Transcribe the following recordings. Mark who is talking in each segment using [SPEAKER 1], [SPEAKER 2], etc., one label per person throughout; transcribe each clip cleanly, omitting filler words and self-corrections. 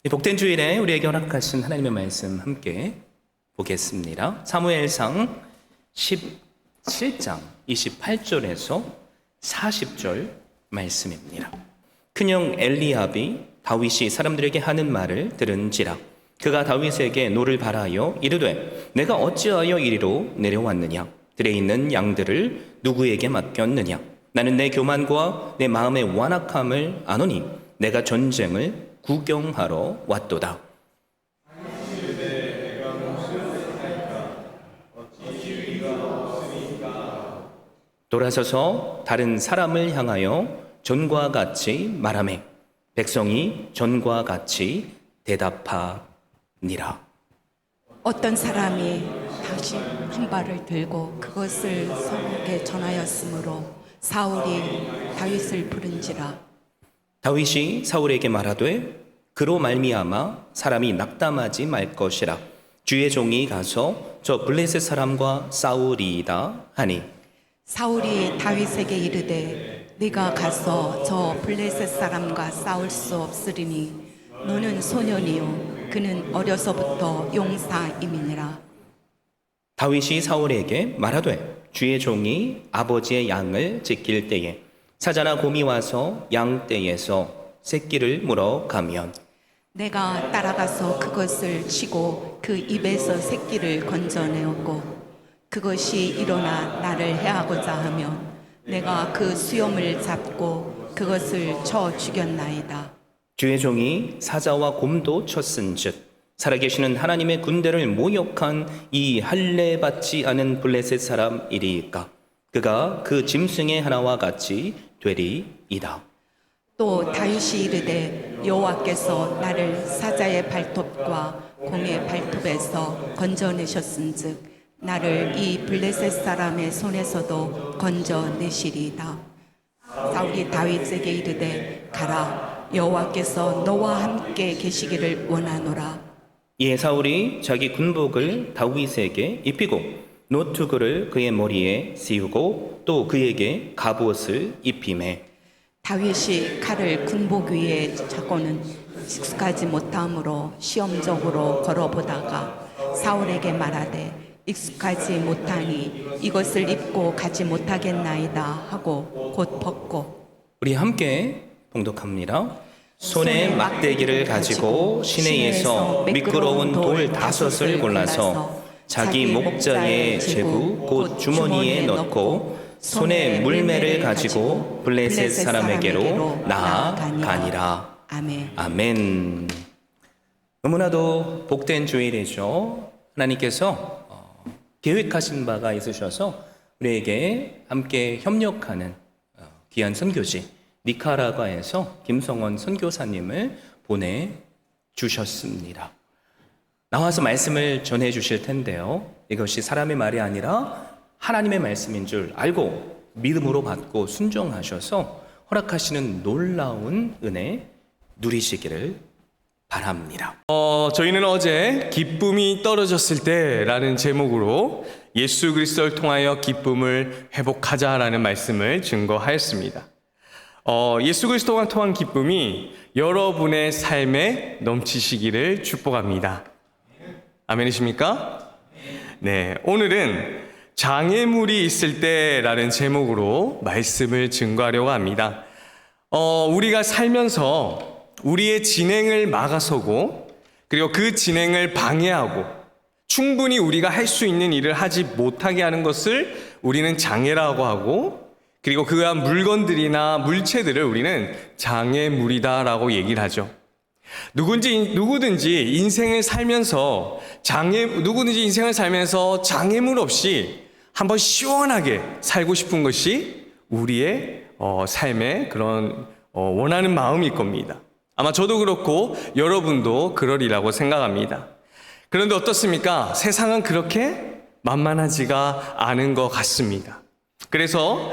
[SPEAKER 1] 이 복된 주일에 우리에게 허락하신 하나님의 말씀 함께 보겠습니다. 사무엘상 17장 28절에서 40절 말씀입니다. 큰형 엘리압이 다윗이 사람들에게 하는 말을 들은지라 그가 다윗에게 노를 바라여 이르되 내가 어찌하여 이리로 내려왔느냐 들에 있는 양들을 누구에게 맡겼느냐 나는 내 교만과 내 마음의 완악함을 아노니 내가 전쟁을 구경하러 왔도다. 돌아서서 다른 사람을 향하여 전과 같이 말하매 백성이 전과 같이 대답하니라.
[SPEAKER 2] 어떤 사람이 다시 한 발을 들고 그것을 사울에게 전하였으므로 사울이 다윗을 부른지라.
[SPEAKER 1] 다윗이 사울에게 말하되 그로 말미암아 사람이 낙담하지 말 것이라. 주의 종이 가서 저 블레셋 사람과 싸우리이다 하니
[SPEAKER 2] 사울이 다윗에게 이르되 네가 가서 저 블레셋 사람과 싸울 수 없으리니 너는 소년이요 그는 어려서부터 용사임이니라.
[SPEAKER 1] 다윗이 사울에게 말하되 주의 종이 아버지의 양을 지킬 때에 사자나 곰이 와서 양떼에서 새끼를 물어 가면
[SPEAKER 2] 내가 따라가서 그것을 치고 그 입에서 새끼를 건져내었고 그것이 일어나 나를 해하고자 하면 내가 그 수염을 잡고 그것을 쳐 죽였나이다.
[SPEAKER 1] 주의 종이 사자와 곰도 쳤은즉 살아계시는 하나님의 군대를 모욕한 이 할례 받지 않은 블레셋 사람이리까 그가 그 짐승의 하나와 같이 되리이다.
[SPEAKER 2] 또 다윗이 이르되 여호와께서 나를 사자의 발톱과 곰의 발톱에서 건져내셨은즉 나를 이 블레셋 사람의 손에서도 건져내시리이다. 사울이 다윗에게 이르되 가라 여호와께서 너와 함께 계시기를 원하노라.
[SPEAKER 1] 이에 사울이 자기 군복을 다윗에게 입히고 노투구를 그의 머리에 씌우고 또 그에게 갑옷을 입히매
[SPEAKER 2] 다윗이 칼을 군복 위에 차고는 익숙하지 못함으로 시험적으로 걸어보다가 사울에게 말하되 익숙하지 못하니 이것을 입고 가지 못하겠나이다 하고 곧 벗고.
[SPEAKER 1] 우리 함께 봉독합니다. 손에 막대기를 가지고 시내에서 미끄러운 돌 5을 골라서 자기 목자의 제구 곧 주머니에 넣고 손에 물매를 가지고 블레셋 사람에게로 나아가니라.
[SPEAKER 2] 아멘.
[SPEAKER 1] 아멘. 너무나도 복된 주일이죠. 하나님께서 계획하신 바가 있으셔서 우리에게 함께 협력하는 귀한 선교지 니카라과에서 김성원 선교사님을 보내주셨습니다. 나와서 말씀을 전해주실 텐데요. 이것이 사람의 말이 아니라 하나님의 말씀인 줄 알고 믿음으로 받고 순종하셔서 허락하시는 놀라운 은혜 누리시기를 바랍니다.
[SPEAKER 3] 저희는 어제 기쁨이 떨어졌을 때라는 제목으로 예수 그리스도를 통하여 기쁨을 회복하자라는 말씀을 증거하였습니다. 예수 그리스도가 통한 기쁨이 여러분의 삶에 넘치시기를 축복합니다. 아멘이십니까? 네, 오늘은 장애물이 있을 때라는 제목으로 말씀을 증거하려고 합니다. 우리가 살면서 우리의 진행을 막아서고 그리고 그 진행을 방해하고 충분히 우리가 할 수 있는 일을 하지 못하게 하는 것을 우리는 장애라고 하고 그리고 그러한 물건들이나 물체들을 우리는 장애물이다라고 얘기를 하죠. 누구든지 인생을 살면서 장애물 없이 한번 시원하게 살고 싶은 것이 우리의 삶의 그런 원하는 마음일 겁니다. 아마 저도 그렇고 여러분도 그러리라고 생각합니다. 그런데 어떻습니까? 세상은 그렇게 만만하지가 않은 것 같습니다. 그래서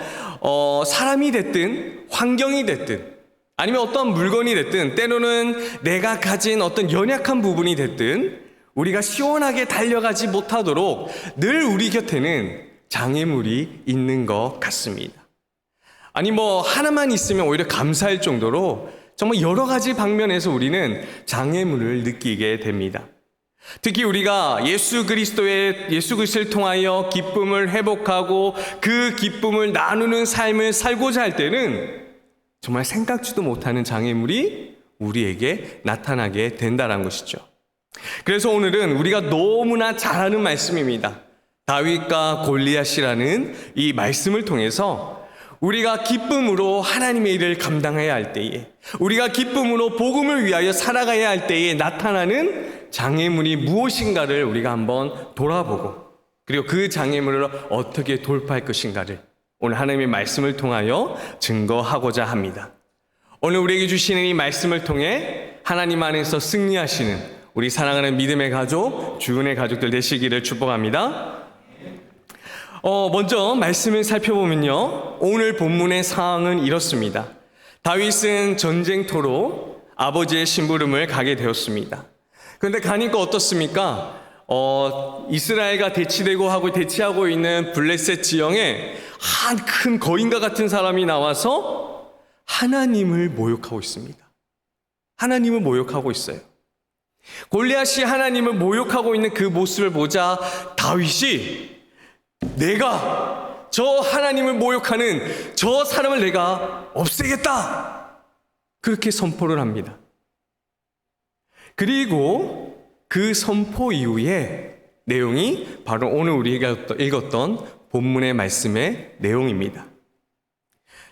[SPEAKER 3] 사람이 됐든 환경이 됐든 아니면 어떤 물건이 됐든 때로는 내가 가진 어떤 연약한 부분이 됐든 우리가 시원하게 달려가지 못하도록 늘 우리 곁에는 장애물이 있는 것 같습니다. 아니 하나만 있으면 오히려 감사할 정도로 정말 여러 가지 방면에서 우리는 장애물을 느끼게 됩니다. 특히 우리가 예수 그리스도를 통하여 기쁨을 회복하고 그 기쁨을 나누는 삶을 살고자 할 때는 정말 생각지도 못하는 장애물이 우리에게 나타나게 된다는 것이죠. 그래서 오늘은 우리가 너무나 잘 아는 말씀입니다. 다윗과 골리앗이라는 이 말씀을 통해서 우리가 기쁨으로 하나님의 일을 감당해야 할 때에, 우리가 기쁨으로 복음을 위하여 살아가야 할 때에 나타나는 장애물이 무엇인가를 우리가 한번 돌아보고, 그리고 그 장애물을 어떻게 돌파할 것인가를 오늘 하나님의 말씀을 통하여 증거하고자 합니다. 오늘 우리에게 주시는 이 말씀을 통해 하나님 안에서 승리하시는 우리 사랑하는 믿음의 가족, 주은의 가족들 되시기를 축복합니다. 먼저 말씀을 살펴보면요, 오늘 본문의 상황은 이렇습니다. 다윗은 전쟁터로 아버지의 심부름을 가게 되었습니다. 그런데 가니까 어떻습니까? 이스라엘과 대치하고 있는 블레셋 지형에 한 큰 거인과 같은 사람이 나와서 하나님을 모욕하고 있습니다. 하나님을 모욕하고 있어요. 골리앗이 하나님을 모욕하고 있는 그 모습을 보자 다윗이 내가 저 하나님을 모욕하는 저 사람을 내가 없애겠다, 그렇게 선포를 합니다. 그리고 그 선포 이후에 내용이 바로 오늘 우리가 읽었던 본문의 말씀의 내용입니다.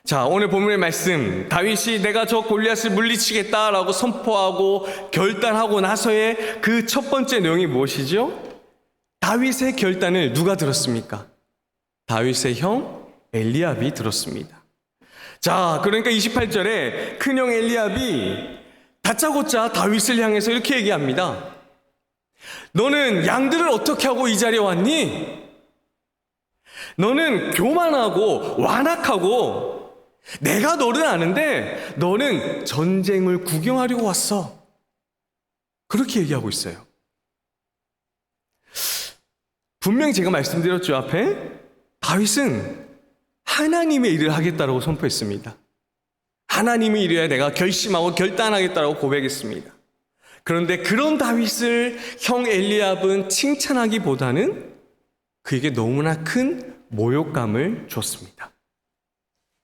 [SPEAKER 3] 자, 오늘 본문의 말씀, 다윗이 내가 저 골리앗을 물리치겠다라고 선포하고 결단하고 나서의 그 첫 번째 내용이 무엇이죠? 다윗의 결단을 누가 들었습니까? 다윗의 형 엘리압이 들었습니다. 자, 그러니까 28절에 큰형 엘리압이 다짜고짜 다윗을 향해서 이렇게 얘기합니다. 너는 양들을 어떻게 하고 이 자리에 왔니? 너는 교만하고 완악하고 내가 너를 아는데 너는 전쟁을 구경하려고 왔어. 그렇게 얘기하고 있어요. 분명히 제가 말씀드렸죠, 앞에. 다윗은 하나님의 일을 하겠다라고 선포했습니다. 하나님의 일에 내가 결심하고 결단하겠다라고 고백했습니다. 그런데 그런 다윗을 형 엘리압은 칭찬하기보다는 그에게 너무나 큰 모욕감을 줬습니다.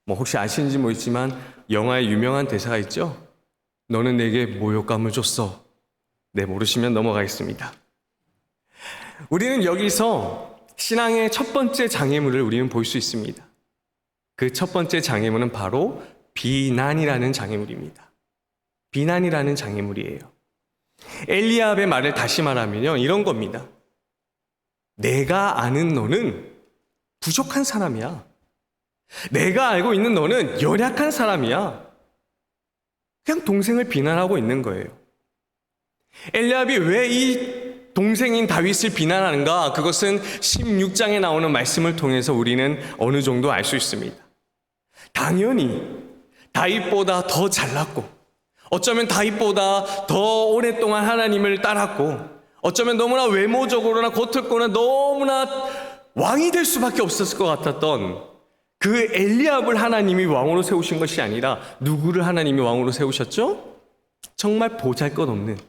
[SPEAKER 3] 혹시 아시는지 모르지만 영화에 유명한 대사가 있죠? 너는 내게 모욕감을 줬어. 네, 모르시면 넘어가겠습니다. 우리는 여기서 신앙의 첫 번째 장애물을 우리는 볼 수 있습니다. 그 첫 번째 장애물은 바로 비난이라는 장애물입니다. 비난이라는 장애물이에요. 엘리압의 말을 다시 말하면요, 이런 겁니다. 내가 아는 너는 부족한 사람이야. 내가 알고 있는 너는 연약한 사람이야. 그냥 동생을 비난하고 있는 거예요. 엘리압이 왜 이 동생인 다윗을 비난하는가? 그것은 16장에 나오는 말씀을 통해서 우리는 어느 정도 알 수 있습니다. 당연히 다윗보다 더 잘났고, 어쩌면 다윗보다 더 오랫동안 하나님을 따랐고, 어쩌면 너무나 외모적으로나 겉으로나 너무나 왕이 될 수밖에 없었을 것 같았던 그 엘리압을 하나님이 왕으로 세우신 것이 아니라 누구를 하나님이 왕으로 세우셨죠? 정말 보잘것없는,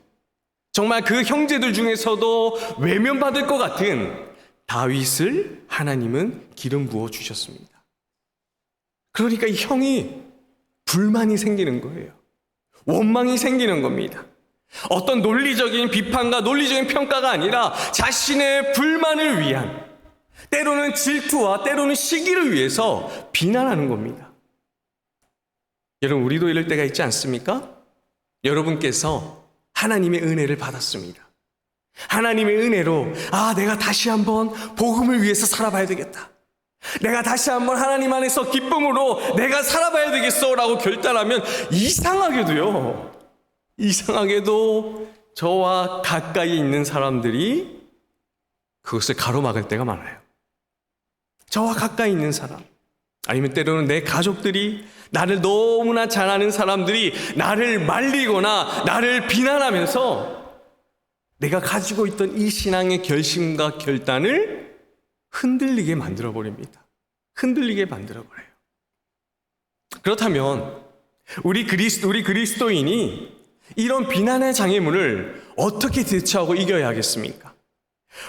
[SPEAKER 3] 정말 그 형제들 중에서도 외면받을 것 같은 다윗을 하나님은 기름 부어 주셨습니다. 그러니까 이 형이 불만이 생기는 거예요. 원망이 생기는 겁니다. 어떤 논리적인 비판과 논리적인 평가가 아니라 자신의 불만을 위한, 때로는 질투와 때로는 시기를 위해서 비난하는 겁니다. 여러분, 우리도 이럴 때가 있지 않습니까? 여러분께서 하나님의 은혜를 받았습니다. 하나님의 은혜로 내가 다시 한번 복음을 위해서 살아봐야 되겠다. 내가 다시 한번 하나님 안에서 기쁨으로 내가 살아봐야 되겠어 라고 결단하면 이상하게도 저와 가까이 있는 사람들이 그것을 가로막을 때가 많아요. 저와 가까이 있는 사람, 아니면 때로는 내 가족들이, 나를 너무나 잘 아는 사람들이 나를 말리거나 나를 비난하면서 내가 가지고 있던 이 신앙의 결심과 결단을 흔들리게 만들어버립니다. 흔들리게 만들어버려요. 그렇다면 우리 그리스도인이 이런 비난의 장애물을 어떻게 대처하고 이겨야 하겠습니까?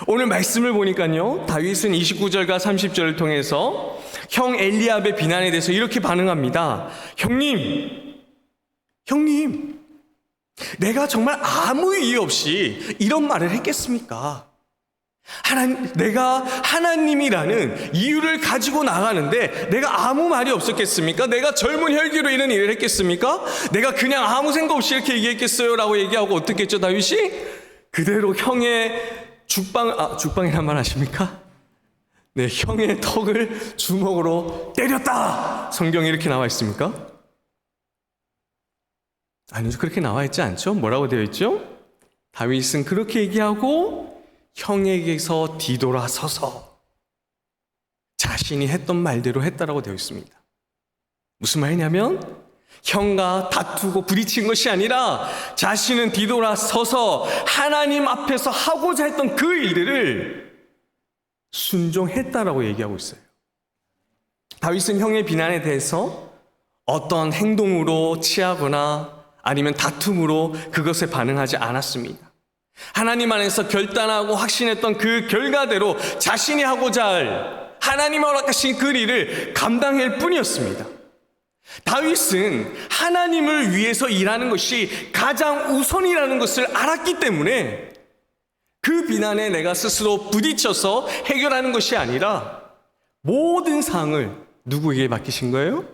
[SPEAKER 3] 오늘 말씀을 보니까요, 다윗은 29절과 30절을 통해서 형 엘리압의 비난에 대해서 이렇게 반응합니다. 형님, 내가 정말 아무 이유 없이 이런 말을 했겠습니까? 내가 하나님이라는 이유를 가지고 나가는데 내가 아무 말이 없었겠습니까? 내가 젊은 혈기로 이런 일을 했겠습니까? 내가 그냥 아무 생각 없이 이렇게 얘기했겠어요? 라고 얘기하고 어떻게 했죠, 다윗이? 그대로 형의 죽방이란 말 아십니까? 네, 형의 턱을 주먹으로 때렸다! 성경에 이렇게 나와 있습니까? 아니죠, 그렇게 나와 있지 않죠? 뭐라고 되어 있죠? 다윗은 그렇게 얘기하고 형에게서 뒤돌아서서 자신이 했던 말대로 했다라고 되어 있습니다. 무슨 말이냐면 형과 다투고 부딪힌 것이 아니라 자신은 뒤돌아서서 하나님 앞에서 하고자 했던 그 일들을 순종했다라고 얘기하고 있어요. 다윗은 형의 비난에 대해서 어떤 행동으로 취하거나 아니면 다툼으로 그것에 반응하지 않았습니다. 하나님 안에서 결단하고 확신했던 그 결과대로 자신이 하고자 할 하나님 허락하신 그 일을 감당할 뿐이었습니다. 다윗은 하나님을 위해서 일하는 것이 가장 우선이라는 것을 알았기 때문에 그 비난에 내가 스스로 부딪혀서 해결하는 것이 아니라 모든 상을 누구에게 맡기신 거예요?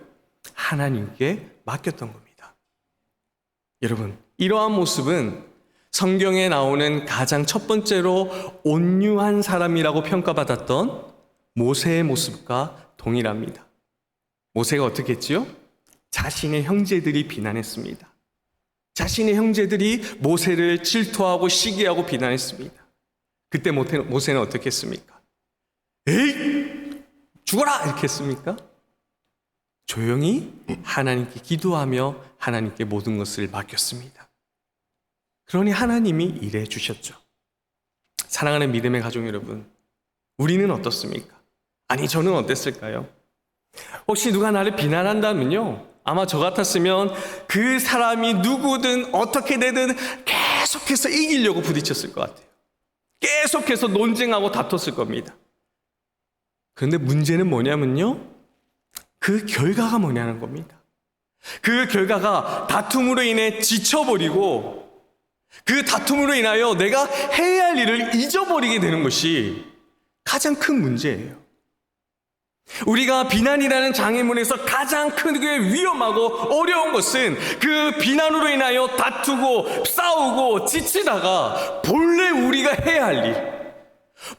[SPEAKER 3] 하나님께 맡겼던 겁니다. 여러분, 이러한 모습은 성경에 나오는 가장 첫 번째로 온유한 사람이라고 평가받았던 모세의 모습과 동일합니다. 모세가 어떻게 했지요? 자신의 형제들이 비난했습니다. 자신의 형제들이 모세를 질투하고 시기하고 비난했습니다. 그때 모세는 어떻게 했습니까? 에이! 죽어라! 이렇게 했습니까? 조용히 하나님께 기도하며 하나님께 모든 것을 맡겼습니다. 그러니 하나님이 일해 주셨죠. 사랑하는 믿음의 가족 여러분, 우리는 어떻습니까? 아니, 저는 어땠을까요? 혹시 누가 나를 비난한다면요, 아마 저 같았으면 그 사람이 누구든 어떻게 되든 계속해서 이기려고 부딪혔을 것 같아요. 계속해서 논쟁하고 다퉜을 겁니다. 그런데 문제는 뭐냐면요, 그 결과가 뭐냐는 겁니다. 그 결과가 다툼으로 인해 지쳐버리고 그 다툼으로 인하여 내가 해야 할 일을 잊어버리게 되는 것이 가장 큰 문제예요. 우리가 비난이라는 장애물에서 가장 크게 위험하고 어려운 것은 그 비난으로 인하여 다투고 싸우고 지치다가 본래 우리가 해야 할 일,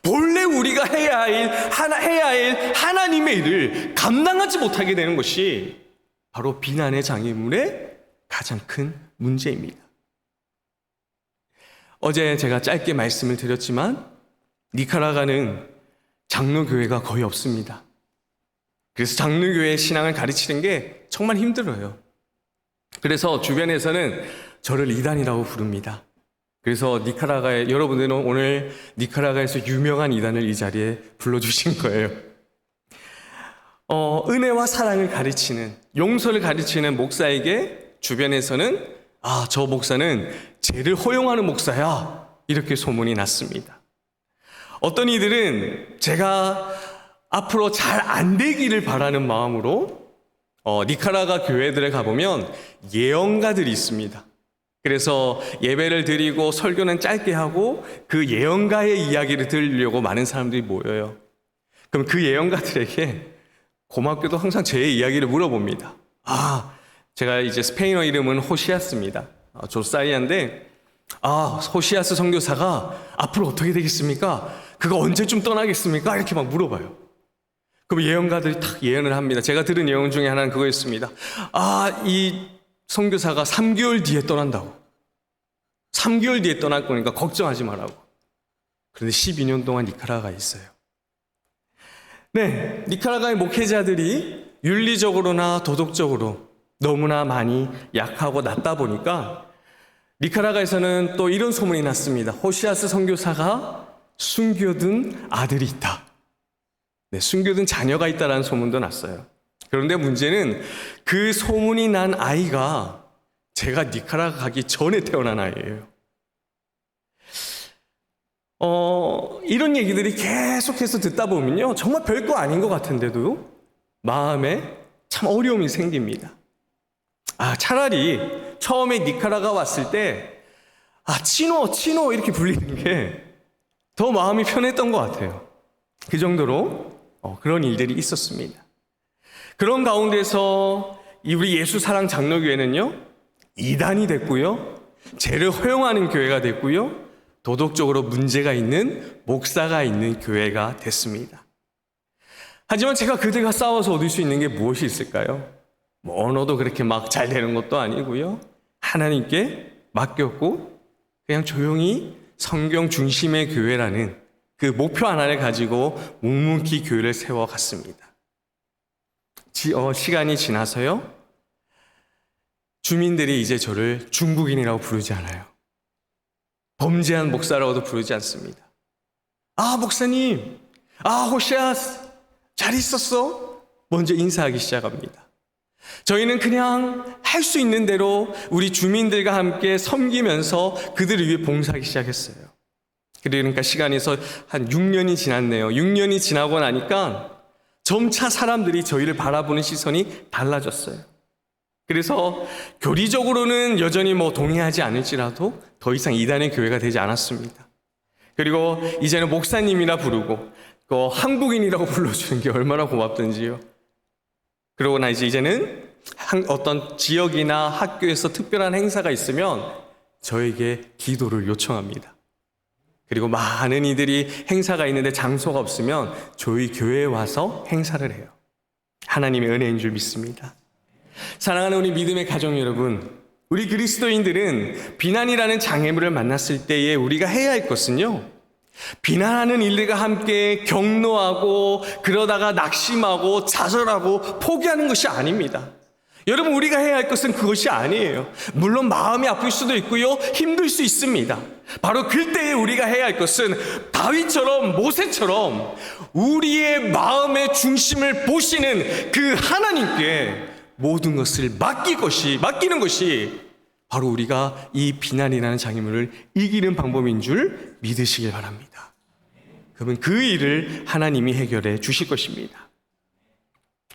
[SPEAKER 3] 본래 우리가 해야 할 하나님의 일을 감당하지 못하게 되는 것이 바로 비난의 장애물의 가장 큰 문제입니다. 어제 제가 짧게 말씀을 드렸지만 니카라과는 장로교회가 거의 없습니다. 그래서 장로교회 신앙을 가르치는 게 정말 힘들어요. 그래서 주변에서는 저를 이단이라고 부릅니다. 그래서 니카라과에, 여러분들은 오늘 니카라과에서 유명한 이단을 이 자리에 불러주신 거예요. 은혜와 사랑을 가르치는, 용서를 가르치는 목사에게 주변에서는 저 목사는 죄를 허용하는 목사야, 이렇게 소문이 났습니다. 어떤 이들은 제가 앞으로 잘 안 되기를 바라는 마음으로 니카라과 교회들에 가보면 예언가들이 있습니다. 그래서 예배를 드리고 설교는 짧게 하고 그 예언가의 이야기를 들으려고 많은 사람들이 모여요. 그럼 그 예언가들에게 고맙게도 항상 제 이야기를 물어봅니다. 제가 이제 스페인어 이름은 호시아스입니다. 조사이아인데 호시아스 선교사가 앞으로 어떻게 되겠습니까? 그가 언제쯤 떠나겠습니까? 이렇게 막 물어봐요. 그럼 예언가들이 탁 예언을 합니다. 제가 들은 예언 중에 하나는 그거였습니다. 이 선교사가 3개월 뒤에 떠난다고. 3개월 뒤에 떠날 거니까 걱정하지 말라고. 그런데 12년 동안 니카라과에 있어요. 네, 니카라과의 목회자들이 윤리적으로나 도덕적으로 너무나 많이 약하고 낮다 보니까 니카라과에서는 또 이런 소문이 났습니다. 호시아스 선교사가 숨겨둔 아들이 있다. 네, 숨겨둔 자녀가 있다라는 소문도 났어요. 그런데 문제는 그 소문이 난 아이가 제가 니카라과 가기 전에 태어난 아이예요. 이런 얘기들이 계속해서 듣다 보면요, 정말 별거 아닌 것 같은데도 마음에 참 어려움이 생깁니다. 차라리 처음에 니카라가 왔을 때 치노 이렇게 불리는 게 더 마음이 편했던 것 같아요. 그 정도로 그런 일들이 있었습니다. 그런 가운데서 우리 예수사랑 장로교회는요, 이단이 됐고요, 죄를 허용하는 교회가 됐고요, 도덕적으로 문제가 있는 목사가 있는 교회가 됐습니다. 하지만 제가 그들과 싸워서 얻을 수 있는 게 무엇이 있을까요? 언어도 그렇게 막 잘 되는 것도 아니고요, 하나님께 맡겼고 그냥 조용히 성경 중심의 교회라는 그 목표 하나를 가지고 묵묵히 교회를 세워갔습니다. 시간이 지나서요, 주민들이 이제 저를 중국인이라고 부르지 않아요. 범죄한 목사라고도 부르지 않습니다. 목사님, 호시아스, 잘 있었어? 먼저 인사하기 시작합니다. 저희는 그냥 할 수 있는 대로 우리 주민들과 함께 섬기면서 그들을 위해 봉사하기 시작했어요. 그러니까 시간에서 한 6년이 지났네요. 6년이 지나고 나니까 점차 사람들이 저희를 바라보는 시선이 달라졌어요. 그래서 교리적으로는 여전히 동의하지 않을지라도 더 이상 이단의 교회가 되지 않았습니다. 그리고 이제는 목사님이라 부르고 한국인이라고 불러주는 게 얼마나 고맙던지요. 그러고 나 이제는 어떤 지역이나 학교에서 특별한 행사가 있으면 저에게 기도를 요청합니다. 그리고 많은 이들이 행사가 있는데 장소가 없으면 저희 교회에 와서 행사를 해요. 하나님의 은혜인 줄 믿습니다. 사랑하는 우리 믿음의 가족 여러분, 우리 그리스도인들은 비난이라는 장애물을 만났을 때에 우리가 해야 할 것은요, 비난하는 일들과 함께 격노하고 그러다가 낙심하고 좌절하고 포기하는 것이 아닙니다. 여러분, 우리가 해야 할 것은 그것이 아니에요. 물론 마음이 아플 수도 있고요, 힘들 수 있습니다. 바로 그때에 우리가 해야 할 것은 다윗처럼, 모세처럼 우리의 마음의 중심을 보시는 그 하나님께 모든 것을 맡기는 것이 바로 우리가 이 비난이라는 장애물을 이기는 방법인 줄 믿으시길 바랍니다. 그러면 그 일을 하나님이 해결해 주실 것입니다.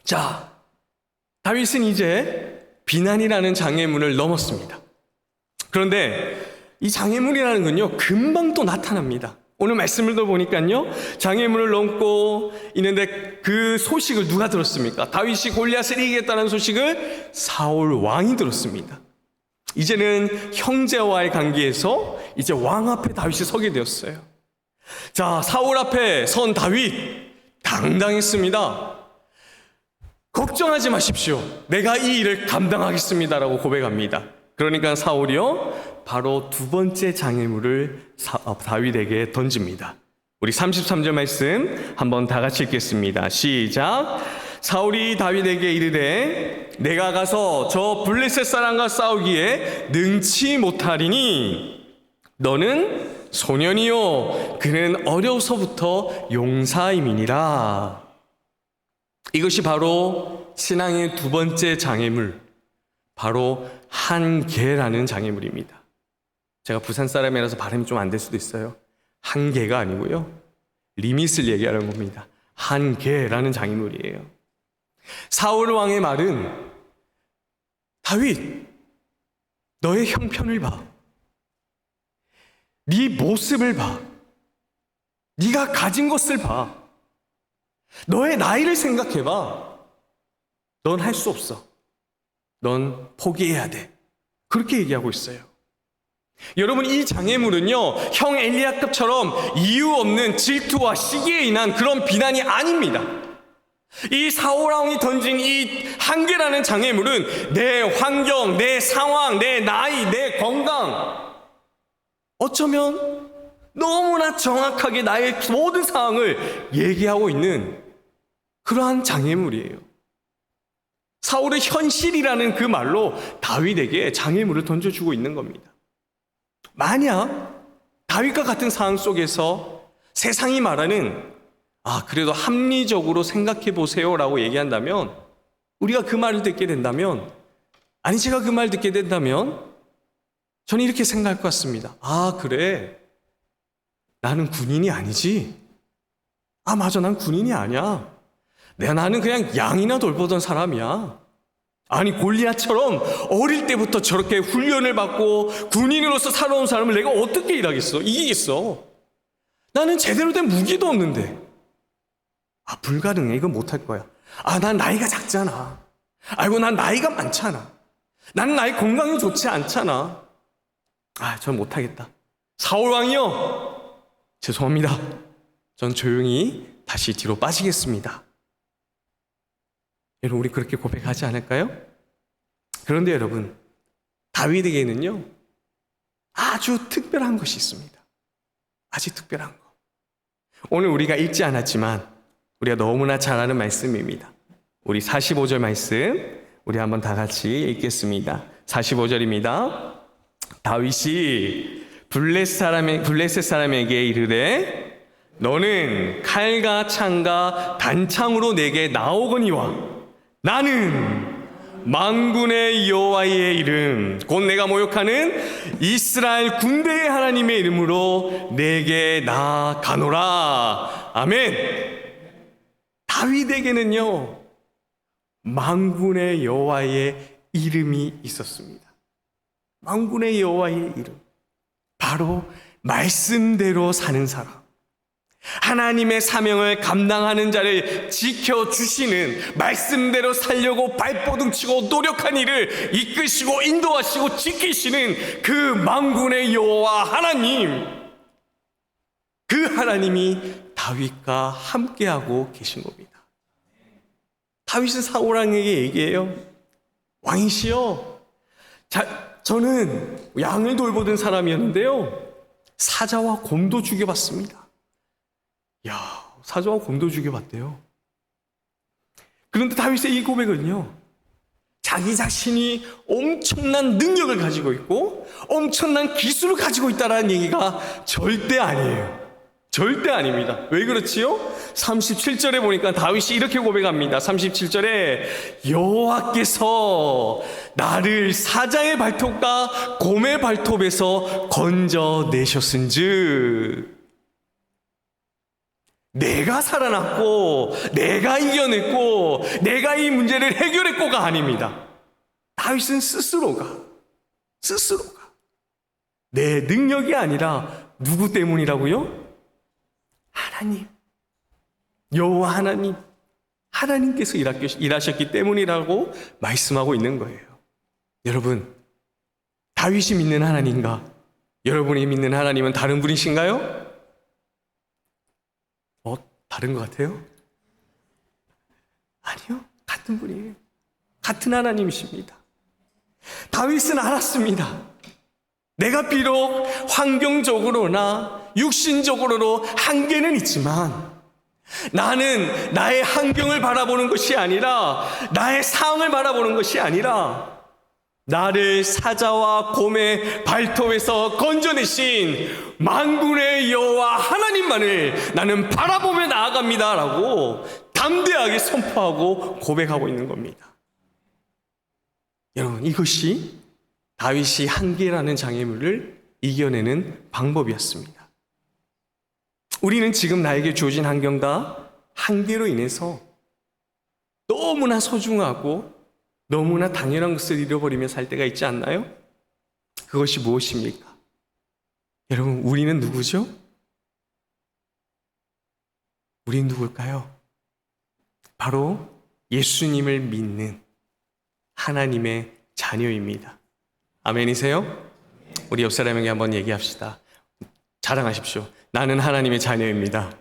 [SPEAKER 3] 자, 다윗은 이제 비난이라는 장애물을 넘었습니다. 그런데 이 장애물이라는 건요, 금방 또 나타납니다. 오늘 말씀을 들어보니까요, 장애물을 넘고 있는데 그 소식을 누가 들었습니까? 다윗이 골리앗을 이기겠다는 소식을 사울 왕이 들었습니다. 이제는 형제와의 관계에서 이제 왕 앞에 다윗이 서게 되었어요. 자, 사울 앞에 선 다윗 당당했습니다. 걱정하지 마십시오. 내가 이 일을 감당하겠습니다라고 고백합니다. 그러니까 사울이요, 바로 두 번째 장애물을 다윗에게 던집니다. 우리 33절 말씀 한번 다 같이 읽겠습니다. 시작. 사울이 다윗에게 이르되 내가 가서 저 블레셋 사람과 싸우기에 능치 못하리니 너는 소년이요 그는 어려서부터 용사임이니라. 이것이 바로 신앙의 두 번째 장애물, 바로 한계라는 장애물입니다. 제가 부산 사람이라서 발음이 좀 안 될 수도 있어요. 한계가 아니고요, 리밋을 얘기하는 겁니다. 한계라는 장애물이에요. 사울 왕의 말은 다윗, 너의 형편을 봐. 네 모습을 봐. 네가 가진 것을 봐. 너의 나이를 생각해봐. 넌 할 수 없어. 넌 포기해야 돼. 그렇게 얘기하고 있어요. 여러분, 이 장애물은요, 형 엘리야급처럼 이유 없는 질투와 시기에 인한 그런 비난이 아닙니다. 이 사울 왕이 던진 이 한계라는 장애물은 내 환경, 내 상황, 내 나이, 내 건강, 어쩌면 너무나 정확하게 나의 모든 상황을 얘기하고 있는 그러한 장애물이에요. 사울의 현실이라는 그 말로 다윗에게 장애물을 던져주고 있는 겁니다. 만약 다윗과 같은 상황 속에서 세상이 말하는 그래도 합리적으로 생각해 보세요 라고 얘기한다면 우리가 그 말을 듣게 된다면, 아니 제가 그 말 듣게 된다면 저는 이렇게 생각할 것 같습니다. 아, 그래, 나는 군인이 아니지. 아, 맞아, 난 군인이 아니야. 나는 그냥 양이나 돌보던 사람이야. 아니, 골리앗처럼 어릴 때부터 저렇게 훈련을 받고 군인으로서 살아온 사람을 내가 어떻게 일하겠어? 이기겠어? 나는 제대로 된 무기도 없는데. 아, 불가능해. 이건 못할 거야. 아, 난 나이가 작잖아. 아이고, 난 나이가 많잖아. 나는 나의 건강이 좋지 않잖아. 아, 전 못하겠다. 사울 왕이요, 죄송합니다. 전 조용히 다시 뒤로 빠지겠습니다. 여러분, 우리 그렇게 고백하지 않을까요? 그런데 여러분, 다윗에게는요, 아주 특별한 것이 있습니다. 아주 특별한 거. 오늘 우리가 읽지 않았지만 우리가 너무나 잘 아는 말씀입니다. 우리 45절 말씀 우리 한번 다 같이 읽겠습니다. 45절입니다. 다윗이 블레셋 사람에게 이르되 너는 칼과 창과 단창으로 내게 나오거니와 나는 만군의 여호와의 이름 곧 내가 모욕하는 이스라엘 군대의 하나님의 이름으로 내게 나아가노라. 아멘. 다윗에게는요, 만군의 여호와의 이름이 있었습니다. 만군의 여호와의 이름, 바로 말씀대로 사는 사람, 하나님의 사명을 감당하는 자를 지켜주시는, 말씀대로 살려고 발버둥치고 노력한 이를 이끄시고 인도하시고 지키시는 그 만군의 여호와 하나님, 그 하나님이 다윗과 함께하고 계신 겁니다. 다윗은 사울 왕에게 얘기해요. 왕이시여, 저는 양을 돌보던 사람이었는데요, 사자와 곰도 죽여봤습니다. 야, 사자와 곰도 죽여봤대요. 그런데 다윗의 이 고백은요, 자기 자신이 엄청난 능력을 가지고 있고 엄청난 기술을 가지고 있다는 얘기가 절대 아니에요. 절대 아닙니다. 왜 그렇지요? 37절에 보니까 다윗이 이렇게 고백합니다. 37절에 여호와께서 나를 사자의 발톱과 곰의 발톱에서 건져내셨은즉, 내가 살아났고 내가 이겨냈고 내가 이 문제를 해결했고가 아닙니다. 다윗은 스스로가 내 능력이 아니라 누구 때문이라고요? 하나님, 여호와 하나님께서 일하셨기 때문이라고 말씀하고 있는 거예요. 여러분, 다윗이 믿는 하나님과 여러분이 믿는 하나님은 다른 분이신가요? 다른 것 같아요? 아니요, 같은 분이에요. 같은 하나님이십니다. 다윗은 알았습니다. 내가 비록 환경적으로나 육신적으로 한계는 있지만 나는 나의 환경을 바라보는 것이 아니라, 나의 상황을 바라보는 것이 아니라, 나를 사자와 곰의 발톱에서 건져내신 만군의 여호와 하나님만을 나는 바라보며 나아갑니다라고 담대하게 선포하고 고백하고 있는 겁니다. 여러분, 이것이 다윗이 한계라는 장애물을 이겨내는 방법이었습니다. 우리는 지금 나에게 주어진 환경과 한계로 인해서 너무나 소중하고 너무나 당연한 것을 잃어버리며 살 때가 있지 않나요? 그것이 무엇입니까? 여러분, 우리는 누구죠? 우린 누굴까요? 바로 예수님을 믿는 하나님의 자녀입니다. 아멘이세요? 우리 옆 사람에게 한번 얘기합시다. 자랑하십시오. 나는 하나님의 자녀입니다.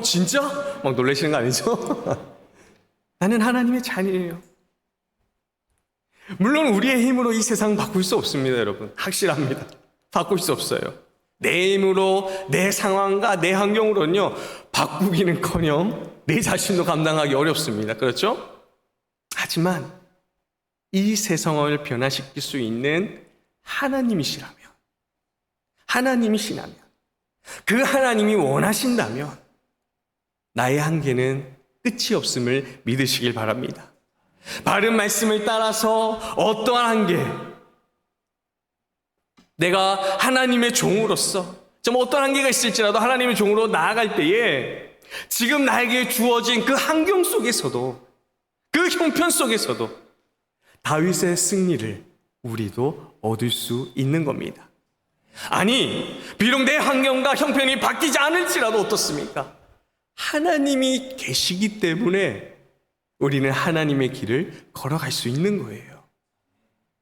[SPEAKER 3] 진짜? 막 놀라시는 거 아니죠? 나는 하나님의 자녀예요. 물론 우리의 힘으로 이 세상 바꿀 수 없습니다, 여러분. 확실합니다. 바꿀 수 없어요. 내 힘으로, 내 상황과 내 환경으로는요, 바꾸기는커녕 내 자신도 감당하기 어렵습니다. 그렇죠? 하지만 이 세상을 변화시킬 수 있는 하나님이시라면, 그 하나님이 원하신다면 나의 한계는 끝이 없음을 믿으시길 바랍니다. 바른 말씀을 따라서 어떠한 한계, 내가 하나님의 종으로서 좀 어떤 한계가 있을지라도 하나님의 종으로 나아갈 때에 지금 나에게 주어진 그 환경 속에서도, 그 형편 속에서도 다윗의 승리를 우리도 얻을 수 있는 겁니다. 아니, 비록 내 환경과 형편이 바뀌지 않을지라도 어떻습니까? 하나님이 계시기 때문에 우리는 하나님의 길을 걸어갈 수 있는 거예요.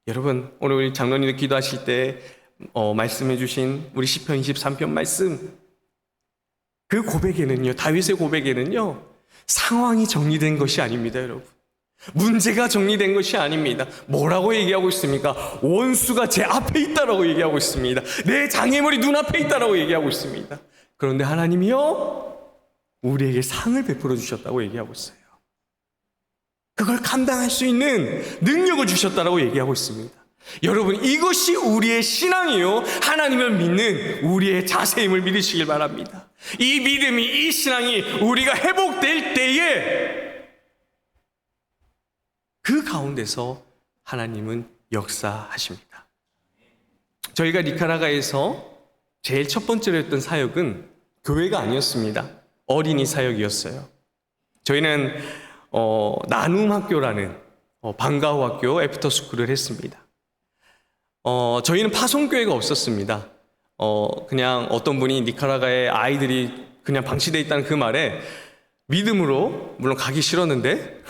[SPEAKER 3] 여러분, 오늘 우리 장로님들 기도하실 때 말씀해 주신 우리 시편 23편 말씀, 그 고백에는요, 다윗의 고백에는요, 상황이 정리된 것이 아닙니다, 여러분. 문제가 정리된 것이 아닙니다. 뭐라고 얘기하고 있습니까? 원수가 제 앞에 있다라고 얘기하고 있습니다. 내 장애물이 눈앞에 있다라고 얘기하고 있습니다. 그런데 하나님이요, 우리에게 상을 베풀어 주셨다고 얘기하고 있어요. 그걸 감당할 수 있는 능력을 주셨다라고 얘기하고 있습니다. 여러분, 이것이 우리의 신앙이요, 하나님을 믿는 우리의 자세임을 믿으시길 바랍니다. 이 믿음이, 이 신앙이 우리가 회복될 때에 그 가운데서 하나님은 역사하십니다. 저희가 니카라과에서 제일 첫 번째로 했던 사역은 교회가 아니었습니다. 어린이 사역이었어요. 저희는 나눔 학교라는 방과후 학교 애프터스쿨을 했습니다. 저희는 파송교회가 없었습니다. 그냥 어떤 분이 니카라과에 아이들이 그냥 방치되어 있다는 그 말에 믿음으로, 물론 가기 싫었는데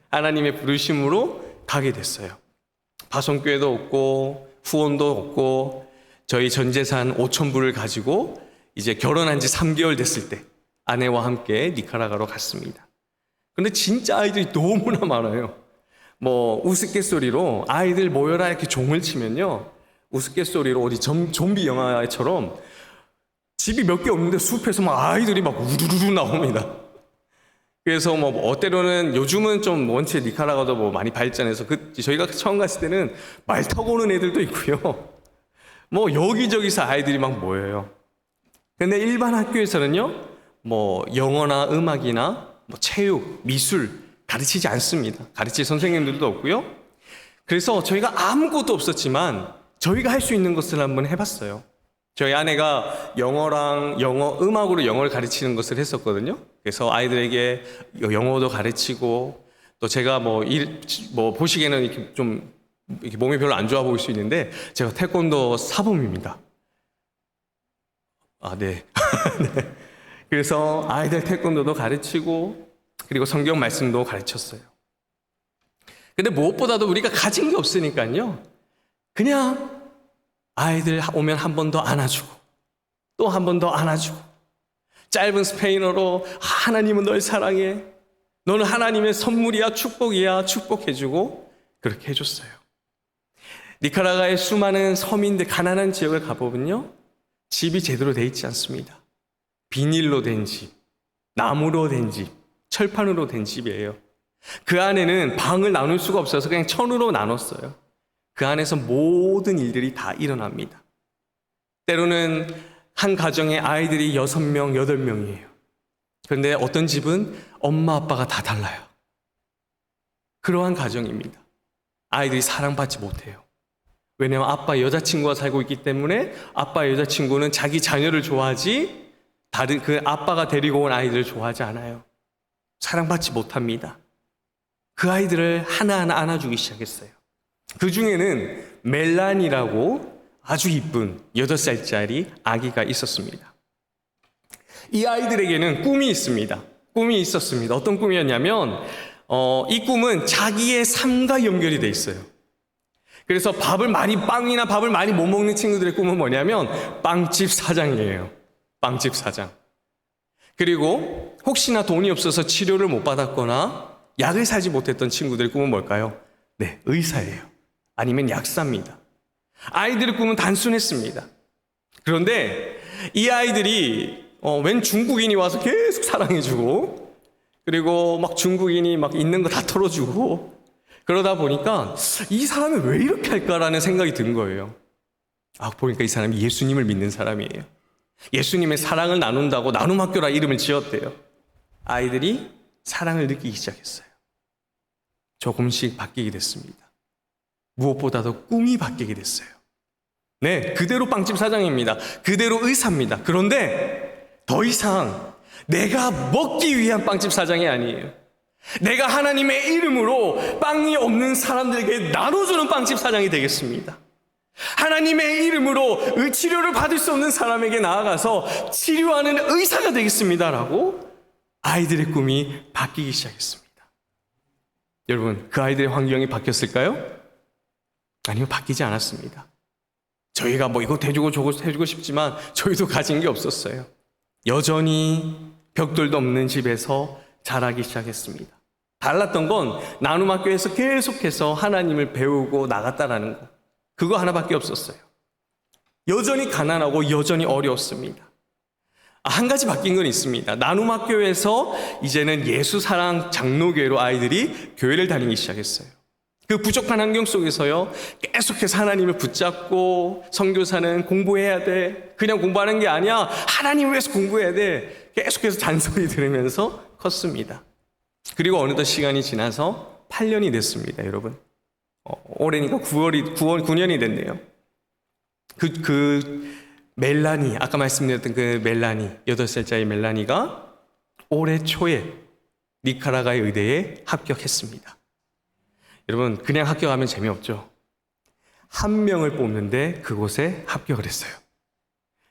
[SPEAKER 3] 하나님의 부르심으로 가게 됐어요. 파송교회도 없고 후원도 없고 저희 전 재산 5,000불을 가지고 이제 결혼한 지 3개월 됐을 때 아내와 함께 니카라과로 갔습니다. 근데 진짜 아이들이 너무나 많아요. 뭐 우스갯소리로 아이들 모여라 이렇게 종을 치면요, 우스갯소리로 어디 좀비 영화처럼 집이 몇 개 없는데 숲에서 막 아이들이 막 우르르 나옵니다. 그래서 뭐 때로는 요즘은 좀 원체 니카라과도 뭐 많이 발전해서 저희가 처음 갔을 때는 말 타고 오는 애들도 있고요. 뭐 여기저기서 아이들이 막 모여요. 근데 일반 학교에서는요, 뭐 영어나 음악이나 뭐 체육, 미술 가르치지 않습니다. 가르칠 선생님들도 없고요. 그래서 저희가 아무것도 없었지만 저희가 할 수 있는 것을 한번 해봤어요. 저희 아내가 음악으로 영어를 가르치는 것을 했었거든요. 그래서 아이들에게 영어도 가르치고, 또 제가 뭐 보시기에는 이렇게 좀 이렇게 몸이 별로 안 좋아 보일 수 있는데 제가 태권도 사범입니다. 네. 네. 그래서 아이들 태권도도 가르치고 그리고 성경 말씀도 가르쳤어요. 근데 무엇보다도 우리가 가진 게 없으니까요, 그냥 아이들 오면 한 번 더 안아주고 또 한 번 더 안아주고, 짧은 스페인어로 하나님은 널 사랑해, 너는 하나님의 선물이야, 축복이야, 축복해주고 그렇게 해줬어요. 니카라과의 수많은 서민들, 가난한 지역을 가보면요, 집이 제대로 돼 있지 않습니다. 비닐로 된 집, 나무로 된 집, 철판으로 된 집이에요. 그 안에는 방을 나눌 수가 없어서 그냥 천으로 나눴어요. 그 안에서 모든 일들이 다 일어납니다. 때로는 한 가정에 아이들이 6명, 8명이에요. 그런데 어떤 집은 엄마, 아빠가 다 달라요. 그러한 가정입니다. 아이들이 사랑받지 못해요. 왜냐하면 아빠 여자친구가 살고 있기 때문에 아빠 여자친구는 자기 자녀를 좋아하지 다른 그 아빠가 데리고 온 아이들을 좋아하지 않아요. 사랑받지 못합니다. 그 아이들을 하나하나 안아주기 시작했어요. 그 중에는 멜란이라고 아주 이쁜 8살짜리 아기가 있었습니다. 이 아이들에게는 꿈이 있습니다. 꿈이 있었습니다. 어떤 꿈이었냐면 이 꿈은 자기의 삶과 연결이 돼 있어요. 그래서 빵이나 밥을 많이 못 먹는 친구들의 꿈은 뭐냐면 빵집 사장이에요. 빵집 사장. 그리고 혹시나 돈이 없어서 치료를 못 받았거나 약을 사지 못했던 친구들의 꿈은 뭘까요? 네, 의사예요. 아니면 약사입니다. 아이들의 꿈은 단순했습니다. 그런데 이 아이들이 웬 중국인이 와서 계속 사랑해주고, 그리고 막 중국인이 막 있는 거 다 털어주고, 그러다 보니까 이 사람이 왜 이렇게 할까라는 생각이 든 거예요. 보니까 이 사람이 예수님을 믿는 사람이에요. 예수님의 사랑을 나눈다고 나눔학교라 이름을 지었대요. 아이들이 사랑을 느끼기 시작했어요. 조금씩 바뀌게 됐습니다. 무엇보다도 꿈이 바뀌게 됐어요. 네, 그대로 빵집 사장입니다. 그대로 의사입니다. 그런데 더 이상 내가 먹기 위한 빵집 사장이 아니에요. 내가 하나님의 이름으로 빵이 없는 사람들에게 나눠주는 빵집 사장이 되겠습니다. 하나님의 이름으로 치료를 받을 수 없는 사람에게 나아가서 치료하는 의사가 되겠습니다라고 아이들의 꿈이 바뀌기 시작했습니다. 여러분, 그 아이들의 환경이 바뀌었을까요? 아니요, 바뀌지 않았습니다. 저희가 뭐 이거 해주고 저거 해주고 싶지만 저희도 가진 게 없었어요. 여전히 벽돌도 없는 집에서 자라기 시작했습니다. 달랐던 건 나눔학교에서 계속해서 하나님을 배우고 나갔다라는 거. 그거 하나밖에 없었어요. 여전히 가난하고 여전히 어려웠습니다. 한 가지 바뀐 건 있습니다. 나눔학교에서 이제는 예수사랑 장로교회로 아이들이 교회를 다니기 시작했어요. 그 부족한 환경 속에서요, 계속해서 하나님을 붙잡고 선교사는 공부해야 돼. 그냥 공부하는 게 아니야. 하나님을 위해서 공부해야 돼. 계속해서 잔소리 들으면서 컸습니다. 그리고 어느덧 시간이 지나서 8년이 됐습니다, 여러분. 올해니까 9년이 됐네요. 멜라니, 아까 말씀드렸던 그 멜라니, 8살짜리 멜라니가 올해 초에 니카라과의 의대에 합격했습니다. 여러분, 그냥 합격하면 재미없죠. 한 명을 뽑는데 그곳에 합격을 했어요.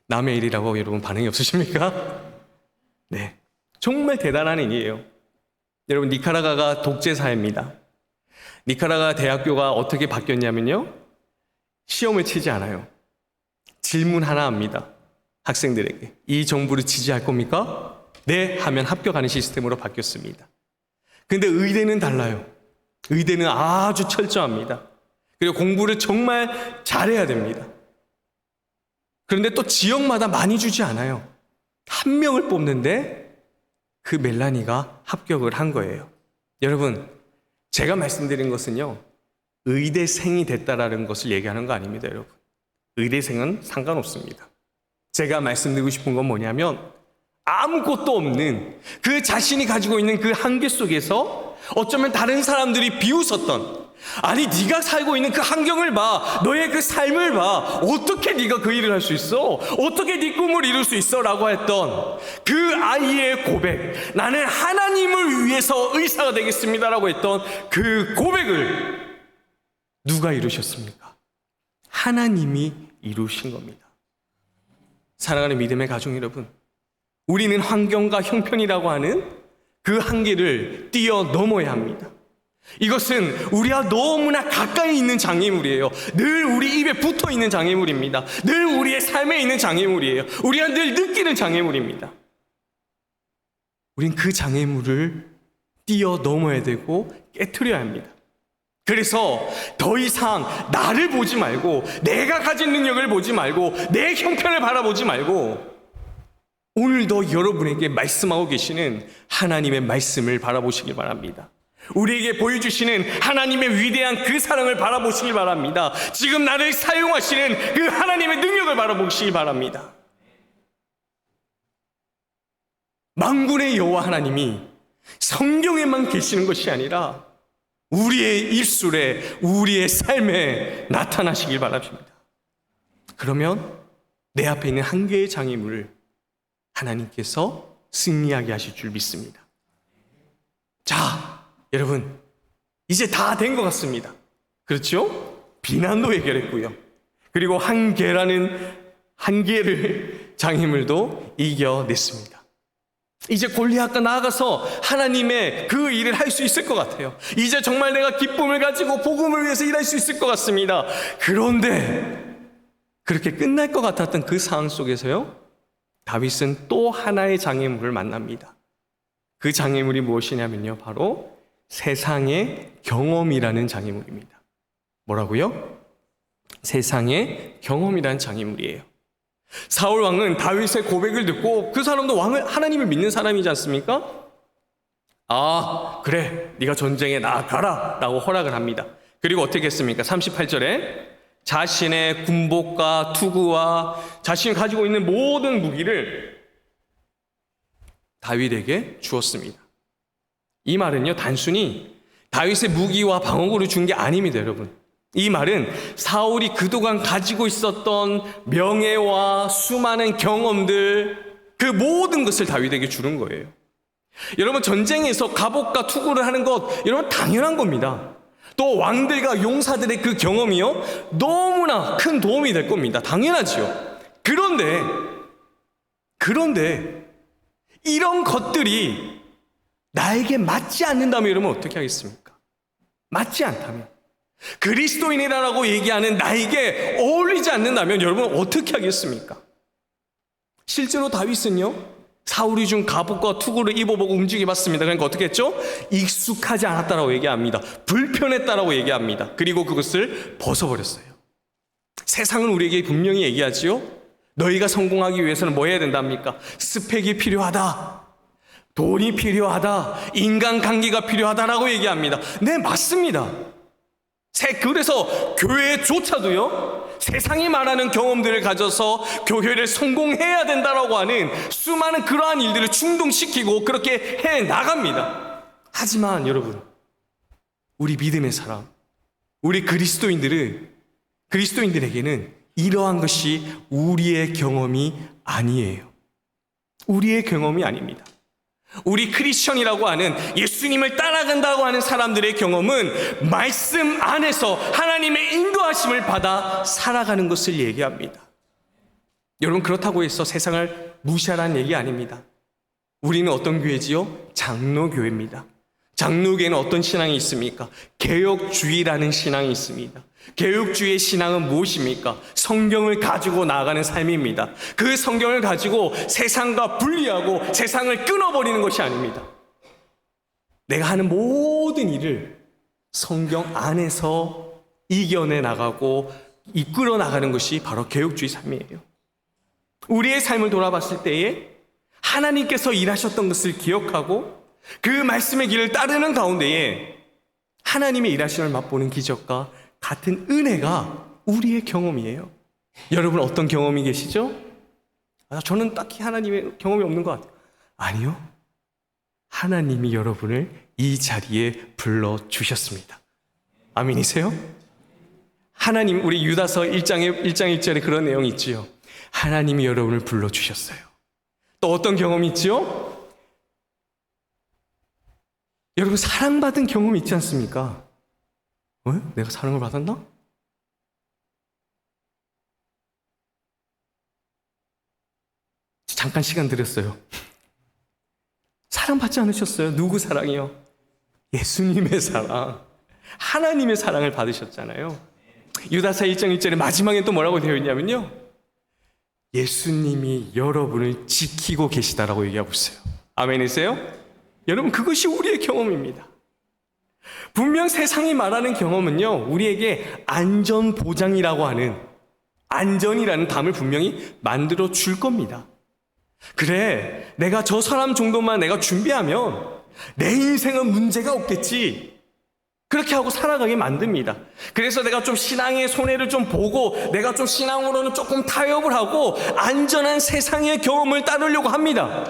[SPEAKER 3] 남의 일이라고 여러분 반응이 없으십니까? 네, 정말 대단한 일이에요. 여러분, 니카라과가 독재사회입니다. 니카라과 대학교가 어떻게 바뀌었냐면요, 시험을 치지 않아요. 질문 하나 합니다. 학생들에게. 이 정부를 지지할 겁니까? 네 하면 합격하는 시스템으로 바뀌었습니다. 근데 의대는 달라요. 의대는 아주 철저합니다. 그리고 공부를 정말 잘해야 됩니다. 그런데 또 지역마다 많이 주지 않아요. 한 명을 뽑는데 그 멜라니가 합격을 한 거예요. 여러분, 제가 말씀드린 것은요, 의대생이 됐다라는 것을 얘기하는 거 아닙니다, 여러분. 의대생은 상관없습니다. 제가 말씀드리고 싶은 건 뭐냐면, 아무것도 없는 그 자신이 가지고 있는 그 한계 속에서 어쩌면 다른 사람들이 비웃었던, 아니 네가 살고 있는 그 환경을 봐, 너의 그 삶을 봐, 어떻게 네가 그 일을 할 수 있어, 어떻게 네 꿈을 이룰 수 있어 라고 했던 그 아이의 고백, 나는 하나님을 위해서 의사가 되겠습니다 라고 했던 그 고백을 누가 이루셨습니까? 하나님이 이루신 겁니다. 사랑하는 믿음의 가족 여러분, 우리는 환경과 형편이라고 하는 그 한계를 뛰어넘어야 합니다. 이것은 우리와 너무나 가까이 있는 장애물이에요. 늘 우리 입에 붙어 있는 장애물입니다. 늘 우리의 삶에 있는 장애물이에요. 우리가 늘 느끼는 장애물입니다. 우린 그 장애물을 뛰어넘어야 되고 깨트려야 합니다. 그래서 더 이상 나를 보지 말고, 내가 가진 능력을 보지 말고, 내 형편을 바라보지 말고, 오늘도 여러분에게 말씀하고 계시는 하나님의 말씀을 바라보시길 바랍니다. 우리에게 보여주시는 하나님의 위대한 그 사랑을 바라보시길 바랍니다. 지금 나를 사용하시는 그 하나님의 능력을 바라보시길 바랍니다. 만군의 여호와 하나님이 성경에만 계시는 것이 아니라 우리의 입술에, 우리의 삶에 나타나시길 바랍니다. 그러면 내 앞에 있는 한 개의 장애물을 하나님께서 승리하게 하실 줄 믿습니다. 자, 여러분, 이제 다 된 것 같습니다. 그렇죠? 비난도 해결했고요. 그리고 한계를 장애물도 이겨냈습니다. 이제 골리앗과 나아가서 하나님의 그 일을 할 수 있을 것 같아요. 이제 정말 내가 기쁨을 가지고 복음을 위해서 일할 수 있을 것 같습니다. 그런데 그렇게 끝날 것 같았던 그 상황 속에서요, 다윗은 또 하나의 장애물을 만납니다. 그 장애물이 무엇이냐면요, 바로 세상의 경험이라는 장애물입니다. 뭐라고요? 세상의 경험이라는 장애물이에요. 사울 왕은 다윗의 고백을 듣고, 그 사람도 하나님을 믿는 사람이지 않습니까? 아, 그래, 네가 전쟁에 나아가라 라고 허락을 합니다. 그리고 어떻게 했습니까? 38절에 자신의 군복과 투구와 자신이 가지고 있는 모든 무기를 다윗에게 주었습니다. 이 말은요, 단순히 다윗의 무기와 방어구를 준 게 아닙니다, 여러분. 이 말은 사울이 그동안 가지고 있었던 명예와 수많은 경험들, 그 모든 것을 다윗에게 주는 거예요. 여러분, 전쟁에서 갑옷과 투구를 하는 것, 여러분, 당연한 겁니다. 또 왕들과 용사들의 그 경험이요, 너무나 큰 도움이 될 겁니다. 당연하지요. 그런데 이런 것들이 나에게 맞지 않는다면 여러분 어떻게 하겠습니까? 맞지 않다면, 그리스도인이라고 얘기하는 나에게 어울리지 않는다면 여러분 어떻게 하겠습니까? 실제로 다윗은요, 사울이 준 갑옷과 투구를 입어보고 움직여봤습니다. 그러니까 어떻게 했죠? 익숙하지 않았다라고 얘기합니다. 불편했다라고 얘기합니다. 그리고 그것을 벗어버렸어요. 세상은 우리에게 분명히 얘기하지요. 너희가 성공하기 위해서는 뭐 해야 된답니까? 스펙이 필요하다, 돈이 필요하다, 인간관계가 필요하다라고 얘기합니다. 네, 맞습니다. 그래서 교회조차도요, 세상이 말하는 경험들을 가져서 교회를 성공해야 된다라고 하는 수많은 그러한 일들을 충동시키고 그렇게 해 나갑니다. 하지만 여러분, 우리 믿음의 사람, 우리 그리스도인들에게는 이러한 것이 우리의 경험이 아니에요. 우리의 경험이 아닙니다. 우리 크리스천이라고 하는, 예수님을 따라간다고 하는 사람들의 경험은 말씀 안에서 하나님의 인도하심을 받아 살아가는 것을 얘기합니다. 여러분, 그렇다고 해서 세상을 무시하라는 얘기 아닙니다. 우리는 어떤 교회지요? 장로교회입니다. 장로교회는 어떤 신앙이 있습니까? 개혁주의라는 신앙이 있습니다. 개혁주의의 신앙은 무엇입니까? 성경을 가지고 나아가는 삶입니다. 그 성경을 가지고 세상과 분리하고 세상을 끊어버리는 것이 아닙니다. 내가 하는 모든 일을 성경 안에서 이겨내 나가고 이끌어 나가는 것이 바로 개혁주의 삶이에요. 우리의 삶을 돌아봤을 때에 하나님께서 일하셨던 것을 기억하고 그 말씀의 길을 따르는 가운데에 하나님의 일하심을 맛보는 기적과 같은 은혜가 우리의 경험이에요. 여러분, 어떤 경험이 계시죠? 저는 딱히 하나님의 경험이 없는 것 같아요. 아니요, 하나님이 여러분을 이 자리에 불러주셨습니다. 아멘이세요? 하나님, 우리 유다서 1장 1절에 그런 내용이 있지요. 하나님이 여러분을 불러주셨어요. 또 어떤 경험이 있지요? 여러분, 사랑받은 경험이 있지 않습니까? 내가 사랑을 받았나? 잠깐 시간 드렸어요. 사랑받지 않으셨어요? 누구 사랑이요? 예수님의 사랑, 하나님의 사랑을 받으셨잖아요. 유다서 1장 1절에 마지막에 또 뭐라고 되어 있냐면요, 예수님이 여러분을 지키고 계시다라고 얘기하고 있어요. 아멘이세요? 여러분, 그것이 우리의 경험입니다. 분명 세상이 말하는 경험은요, 우리에게 안전보장이라고 하는, 안전이라는 담을 분명히 만들어 줄 겁니다. 그래, 내가 저 사람 정도만 내가 준비하면 내 인생은 문제가 없겠지, 그렇게 하고 살아가게 만듭니다. 그래서 내가 좀 신앙의 손해를 좀 보고 내가 좀 신앙으로는 조금 타협을 하고 안전한 세상의 경험을 따르려고 합니다.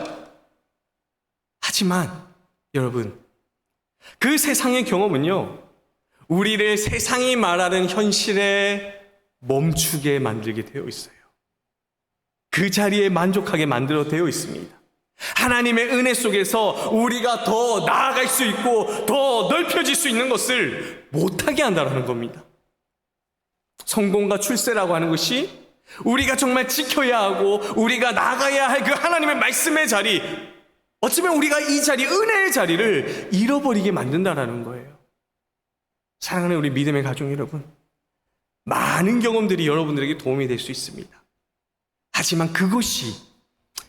[SPEAKER 3] 하지만 여러분, 그 세상의 경험은요, 우리를 세상이 말하는 현실에 멈추게 만들게 되어 있어요. 그 자리에 만족하게 만들어 되어 있습니다. 하나님의 은혜 속에서 우리가 더 나아갈 수 있고 더 넓혀질 수 있는 것을 못하게 한다는 겁니다. 성공과 출세라고 하는 것이 우리가 정말 지켜야 하고 우리가 나가야 할 그 하나님의 말씀의 자리, 어쩌면 우리가 이 자리, 은혜의 자리를 잃어버리게 만든다는 거예요. 사랑하는 우리 믿음의 가족 여러분, 많은 경험들이 여러분들에게 도움이 될 수 있습니다. 하지만 그것이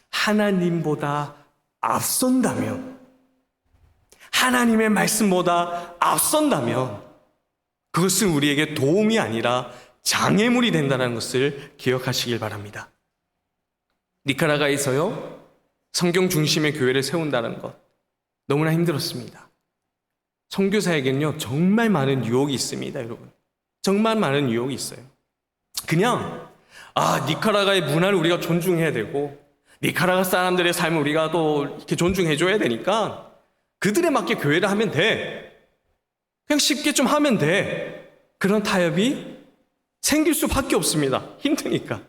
[SPEAKER 3] 하나님보다 앞선다면, 하나님의 말씀보다 앞선다면 그것은 우리에게 도움이 아니라 장애물이 된다는 것을 기억하시길 바랍니다. 니카라과에서요, 성경 중심의 교회를 세운다는 것 너무나 힘들었습니다. 선교사에게는요, 정말 많은 유혹이 있습니다. 여러분, 정말 많은 유혹이 있어요. 그냥 니카라과의 문화를 우리가 존중해야 되고 니카라과 사람들의 삶을 우리가 또 이렇게 존중해줘야 되니까 그들에 맞게 교회를 하면 돼. 그냥 쉽게 좀 하면 돼. 그런 타협이 생길 수밖에 없습니다. 힘드니까.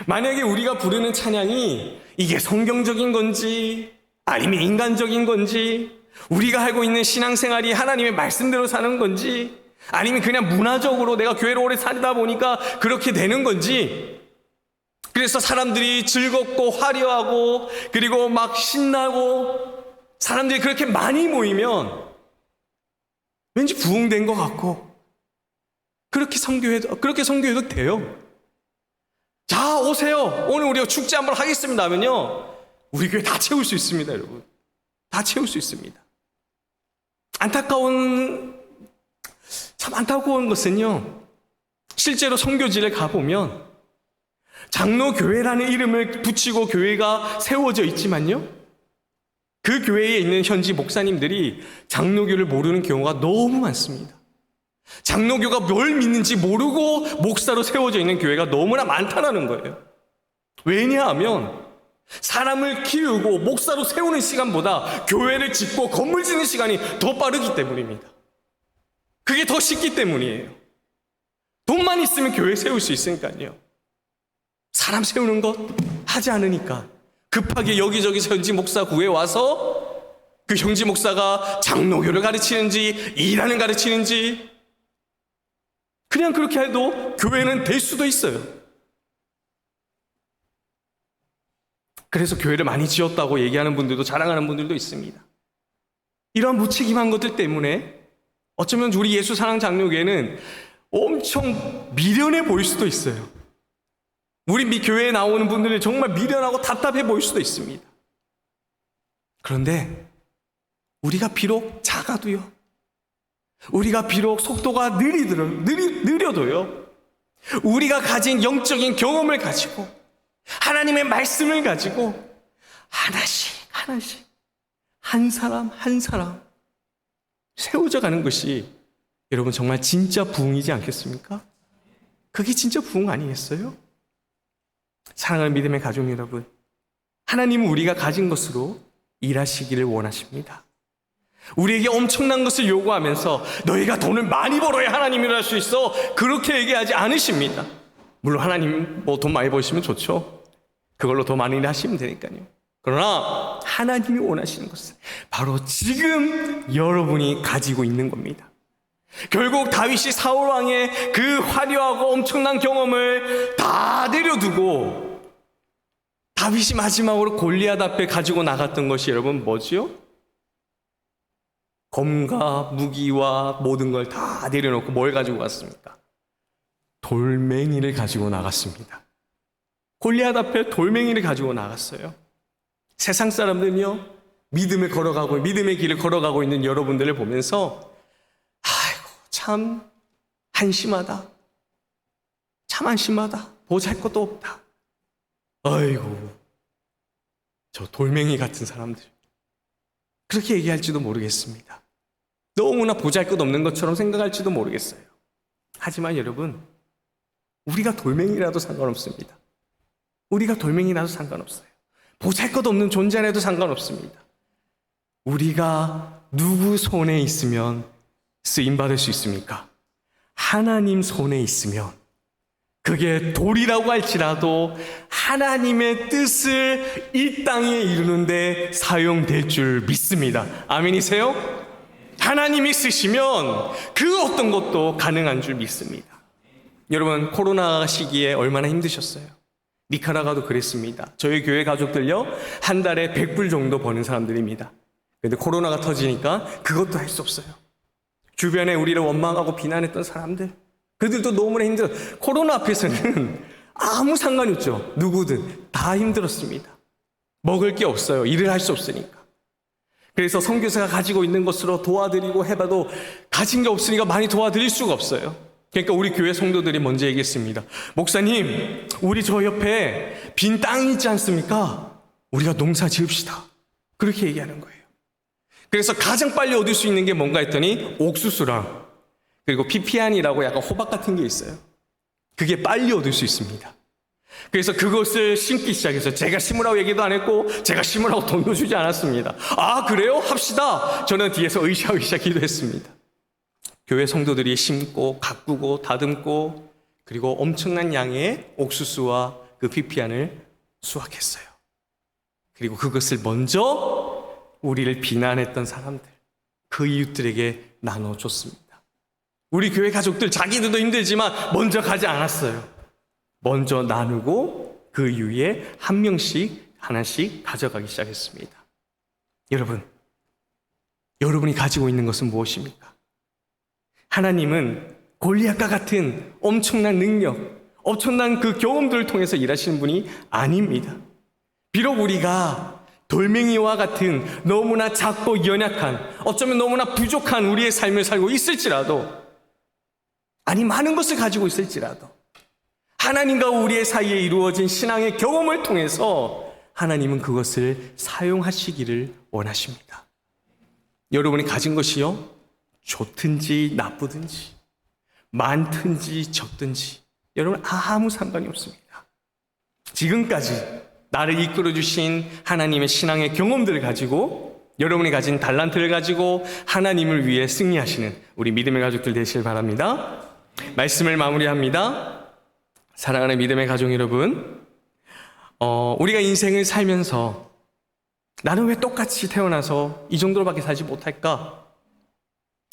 [SPEAKER 3] 만약에 우리가 부르는 찬양이 이게 성경적인 건지 아니면 인간적인 건지, 우리가 알고 있는 신앙생활이 하나님의 말씀대로 사는 건지, 아니면 그냥 문화적으로 내가 교회를 오래 살다 보니까 그렇게 되는 건지, 그래서 사람들이 즐겁고 화려하고 그리고 막 신나고 사람들이 그렇게 많이 모이면 왠지 부흥된 것 같고 그렇게 선교해도 돼요. 자, 오세요. 오늘 우리가 축제 한번 하겠습니다 하면요, 우리 교회 다 채울 수 있습니다, 여러분. 다 채울 수 있습니다. 참 안타까운 것은요, 실제로 선교지를 가보면 장로교회라는 이름을 붙이고 교회가 세워져 있지만요, 그 교회에 있는 현지 목사님들이 장로교를 모르는 경우가 너무 많습니다. 장로교가 뭘 믿는지 모르고 목사로 세워져 있는 교회가 너무나 많다는 거예요. 왜냐하면 사람을 키우고 목사로 세우는 시간보다 교회를 짓고 건물 짓는 시간이 더 빠르기 때문입니다. 그게 더 쉽기 때문이에요. 돈만 있으면 교회 세울 수 있으니까요. 사람 세우는 것 하지 않으니까 급하게 여기저기서 현지 목사 구해와서 그 현지 목사가 장로교를 가르치는지 일하는 가르치는지 그냥 그렇게 해도 교회는 될 수도 있어요. 그래서 교회를 많이 지었다고 얘기하는 분들도, 자랑하는 분들도 있습니다. 이러한 무책임한 것들 때문에 어쩌면 우리 예수사랑장로교회는 엄청 미련해 보일 수도 있어요. 우리 교회에 나오는 분들은 정말 미련하고 답답해 보일 수도 있습니다. 그런데 우리가 비록 작아도요, 우리가 비록 속도가 느려도요, 우리가 가진 영적인 경험을 가지고 하나님의 말씀을 가지고 하나씩 한 사람 세워져 가는 것이 여러분 정말 진짜 부흥이지 않겠습니까? 그게 진짜 부흥 아니겠어요? 사랑하는 믿음의 가족 여러분, 하나님은 우리가 가진 것으로 일하시기를 원하십니다. 우리에게 엄청난 것을 요구하면서 너희가 돈을 많이 벌어야 하나님이라 할 수 있어, 그렇게 얘기하지 않으십니다. 물론 하나님 돈 많이 버시면 좋죠. 그걸로 더 많이 하시면 되니까요. 그러나 하나님이 원하시는 것은 바로 지금 여러분이 가지고 있는 겁니다. 결국 다윗이 사울 왕의 그 화려하고 엄청난 경험을 다 내려두고 다윗이 마지막으로 골리앗 앞에 가지고 나갔던 것이 여러분 뭐지요? 검과 무기와 모든 걸 다 내려놓고 뭘 가지고 갔습니까? 돌멩이를 가지고 나갔습니다. 골리앗 앞에 돌멩이를 가지고 나갔어요. 세상 사람들은요, 믿음의 길을 걸어가고 있는 여러분들을 보면서 아이고 참 한심하다, 보잘것도 없다, 아이고 저 돌멩이 같은 사람들, 그렇게 얘기할지도 모르겠습니다. 너무나 보잘것없는 것처럼 생각할지도 모르겠어요. 하지만 여러분, 우리가 돌멩이라도 상관없습니다. 보잘것없는 존재라도 상관없습니다. 우리가 누구 손에 있으면 쓰임받을 수 있습니까? 하나님 손에 있으면, 그게 돌이라고 할지라도 하나님의 뜻을 이 땅에 이루는데 사용될 줄 믿습니다. 아멘이세요? 하나님이 쓰시면 그 어떤 것도 가능한 줄 믿습니다. 여러분, 코로나 시기에 얼마나 힘드셨어요? 니카라과도 그랬습니다. 저희 교회 가족들요, 한 달에 100불 정도 버는 사람들입니다. 그런데 코로나가 터지니까 그것도 할 수 없어요. 주변에 우리를 원망하고 비난했던 사람들, 그들도 너무나 힘들어요. 코로나 앞에서는 아무 상관이 없죠. 누구든 다 힘들었습니다. 먹을 게 없어요. 일을 할 수 없으니까. 그래서 선교사가 가지고 있는 것으로 도와드리고 해봐도 가진 게 없으니까 많이 도와드릴 수가 없어요. 그러니까 우리 교회 성도들이 먼저 얘기했습니다. 목사님, 우리 저 옆에 빈 땅이 있지 않습니까? 우리가 농사 지읍시다. 그렇게 얘기하는 거예요. 그래서 가장 빨리 얻을 수 있는 게 뭔가 했더니 옥수수랑 그리고 피피안이라고 약간 호박 같은 게 있어요. 그게 빨리 얻을 수 있습니다. 그래서 그것을 심기 시작해서 제가 심으라고 얘기도 안 했고 제가 심으라고 돈도 주지 않았습니다. 아 그래요? 합시다. 저는 뒤에서 으쌰으쌰 기도했습니다. 교회 성도들이 심고 가꾸고 다듬고 그리고 엄청난 양의 옥수수와 그 피피안을 수확했어요. 그리고 그것을 먼저 우리를 비난했던 사람들, 그 이웃들에게 나눠줬습니다. 우리 교회 가족들 자기들도 힘들지만 먼저 가지 않았어요. 먼저 나누고 그 이후에 한 명씩 하나씩 가져가기 시작했습니다. 여러분, 여러분이 가지고 있는 것은 무엇입니까? 하나님은 골리앗과 같은 엄청난 능력, 엄청난 그 경험들을 통해서 일하시는 분이 아닙니다. 비록 우리가 돌멩이와 같은 너무나 작고 연약한, 어쩌면 너무나 부족한 우리의 삶을 살고 있을지라도, 아니 많은 것을 가지고 있을지라도 하나님과 우리의 사이에 이루어진 신앙의 경험을 통해서 하나님은 그것을 사용하시기를 원하십니다. 여러분이 가진 것이요, 좋든지 나쁘든지 많든지 적든지 여러분 아무 상관이 없습니다. 지금까지 나를 이끌어 주신 하나님의 신앙의 경험들을 가지고 여러분이 가진 달란트를 가지고 하나님을 위해 승리하시는 우리 믿음의 가족들 되시길 바랍니다. 말씀을 마무리합니다. 사랑하는 믿음의 가족 여러분, 우리가 인생을 살면서 나는 왜 똑같이 태어나서 이 정도로밖에 살지 못할까?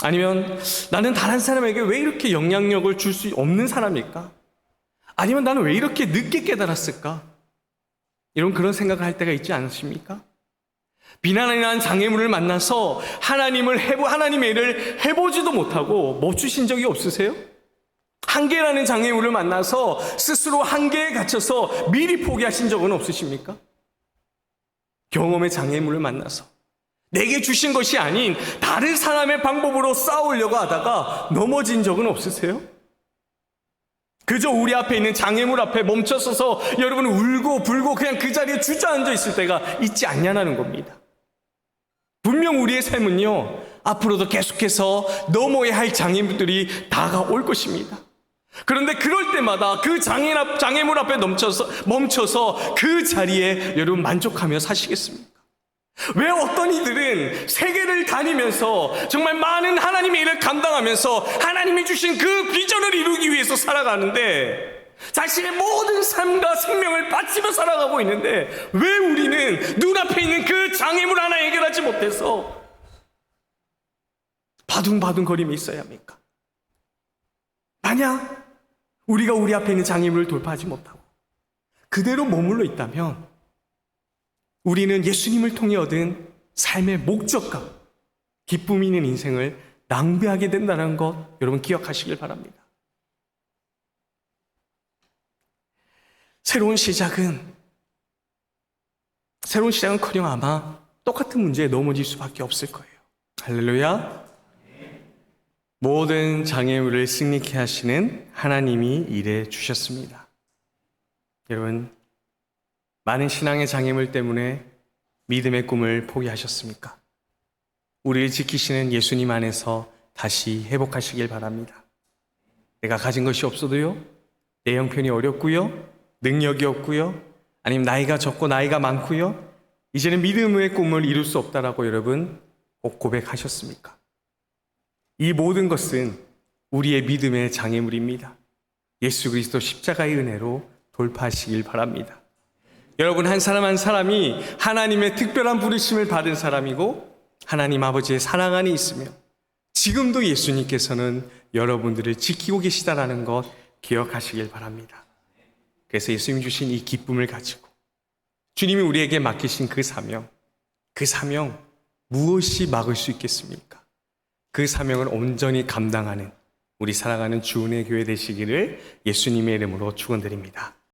[SPEAKER 3] 아니면 나는 다른 사람에게 왜 이렇게 영향력을 줄 수 없는 사람일까? 아니면 나는 왜 이렇게 늦게 깨달았을까? 이런 그런 생각을 할 때가 있지 않으십니까? 비난이라는 장애물을 만나서 하나님의 일을 해보지도 못하고 멈추신 적이 없으세요? 한계라는 장애물을 만나서 스스로 한계에 갇혀서 미리 포기하신 적은 없으십니까? 경험의 장애물을 만나서 내게 주신 것이 아닌 다른 사람의 방법으로 싸우려고 하다가 넘어진 적은 없으세요? 그저 우리 앞에 있는 장애물 앞에 멈춰서서 여러분은 울고 불고 그냥 그 자리에 주저앉아 있을 때가 있지 않냐는 겁니다. 분명 우리의 삶은요, 앞으로도 계속해서 넘어야 할 장애물들이 다가올 것입니다. 그런데 그럴 때마다 그 장애물 앞에 멈춰서 그 자리에 여러분 만족하며 사시겠습니까? 왜 어떤 이들은 세계를 다니면서 정말 많은 하나님의 일을 감당하면서 하나님이 주신 그 비전을 이루기 위해서 살아가는데 자신의 모든 삶과 생명을 바치며 살아가고 있는데 왜 우리는 눈앞에 있는 그 장애물 하나 해결하지 못해서 바둥바둥거림이 있어야 합니까? 만약 우리가 우리 앞에 있는 장애물을 돌파하지 못하고 그대로 머물러 있다면 우리는 예수님을 통해 얻은 삶의 목적과 기쁨 있는 인생을 낭비하게 된다는 것 여러분 기억하시길 바랍니다. 새로운 시작은커녕 아마 똑같은 문제에 넘어질 수밖에 없을 거예요. 할렐루야. 모든 장애물을 승리케 하시는 하나님이 일해 주셨습니다. 여러분, 많은 신앙의 장애물 때문에 믿음의 꿈을 포기하셨습니까? 우리를 지키시는 예수님 안에서 다시 회복하시길 바랍니다. 내가 가진 것이 없어도요, 내 형편이 어렵고요, 능력이 없고요, 아니면 나이가 적고 나이가 많고요, 이제는 믿음의 꿈을 이룰 수 없다라고 여러분 꼭 고백하셨습니까? 이 모든 것은 우리의 믿음의 장애물입니다. 예수 그리스도 십자가의 은혜로 돌파하시길 바랍니다. 여러분 한 사람 한 사람이 하나님의 특별한 부르심을 받은 사람이고 하나님 아버지의 사랑 안에 있으며 지금도 예수님께서는 여러분들을 지키고 계시다라는 것 기억하시길 바랍니다. 그래서 예수님이 주신 이 기쁨을 가지고 주님이 우리에게 맡기신 그 사명 무엇이 막을 수 있겠습니까? 그 사명을 온전히 감당하는 우리 사랑하는 주은혜 교회 되시기를 예수님의 이름으로 축원드립니다.